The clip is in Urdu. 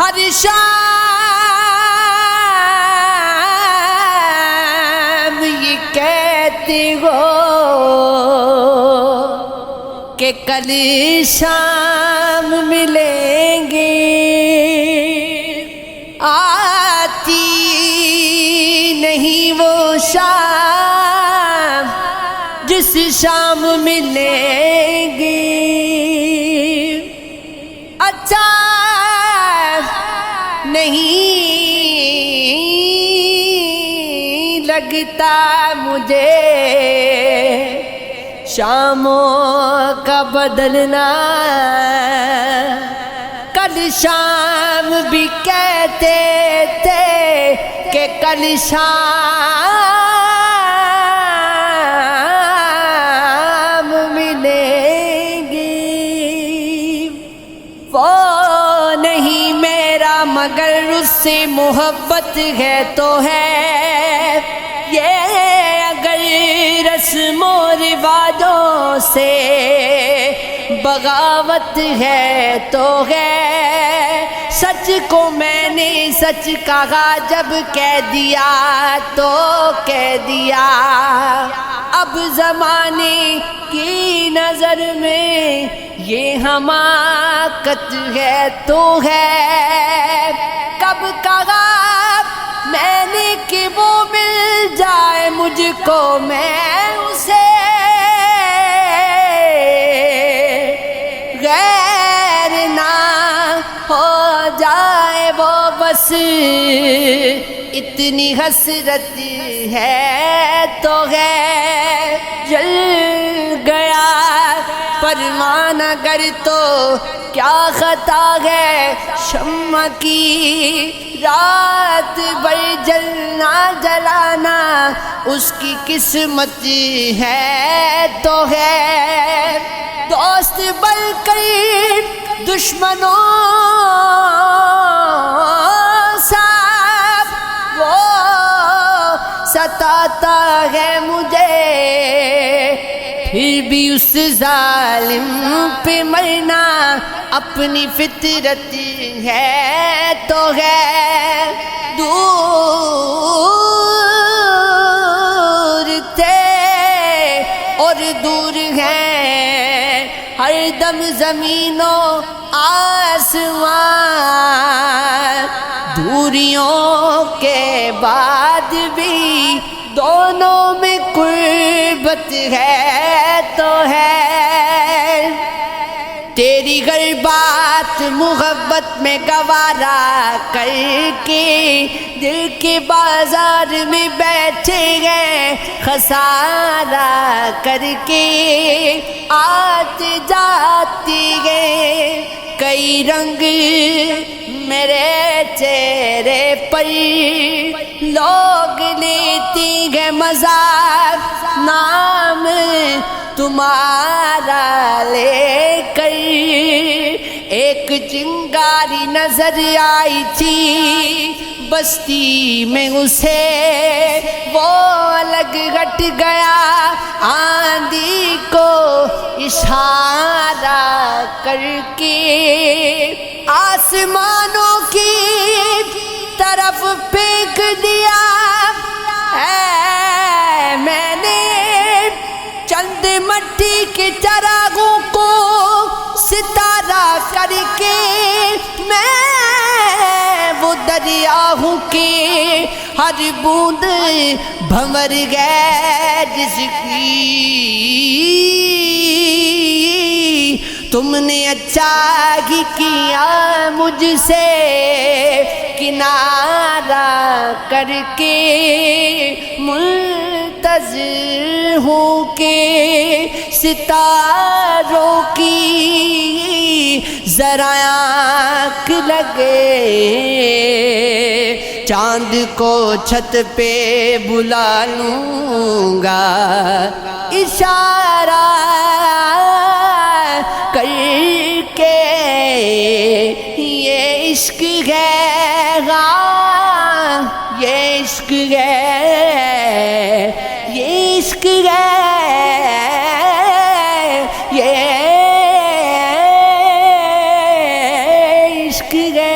ہر شام یہ کہتے ہو کہ کل شام ملیں گے، آتی نہیں وہ شام جس شام ملیں گے۔ اچھا نہیں لگتا مجھے شاموں کا بدلنا، کل شام بھی کہتے تھے کہ کل شام ملیں گی۔ وہ نہیں میرا مگر اس سے محبت ہے تو ہے، یہ اگر رسم و رواجوں سے بغاوت ہے تو ہے۔ سچ کو میں نے سچ کہا جب کہہ دیا تو کہہ دیا، اب زمانے کی نظر میں یہ حماقت ہے تو ہے۔ کب کہا میں نے کہ وہ مل جائے مجھ کو، میں اسے غیر نہ ہو جائے وہ، بس اتنی حسرت ہے تو ہے۔ جل گیا پروانہ گر تو کیا خطا ہے، شمع کی رات بھر جلنا جلانا اس کی قسمت ہے تو ہے۔ دوست بن کر دشمنوں ساتھ وہ ستاتا ہے مجھے، پھر بھی اس ظالم پہ مرنا اپنی فطرت ہے تو ہے۔ دور تھے اور دور ہیں ہر دم زمین و آسمان، دوریوں کے بعد بھی دونوں میں قربت ہے تو ہے۔ تیری ہر بات محبت میں گوارا کر کے دل کے بازار میں بیٹھے گئے خسارہ کر کے، آتے جاتے گئے کئی رنگ میرے چہرے پر، لوگ لیتی گئے مذاق نام تمہارا لے کر۔ ایک چنگاری نظر آئی تھی بستی میں اسے، وہ الگ ہٹ گیا آندھی کو اشارہ کر کے، آسمانوں کی طرف پھینک دیا ہے میں نے چند مٹی کے چراغوں کو ستارہ کر کے۔ میں وہ دریا ہوں کہ ہر بوند بھنور گئے جس کی تم نے اچھا ہی کیا مجھ سے کنارہ کر کے، منتظر ہوں کہ ستاروں کی ذرا آنکھ لگے، چاند کو چھت پہ بلا لوں گا اشارہ کر کے، یہ عشق ہے یہ عشق ہے یہ عشق ہے یہ عشق ہے۔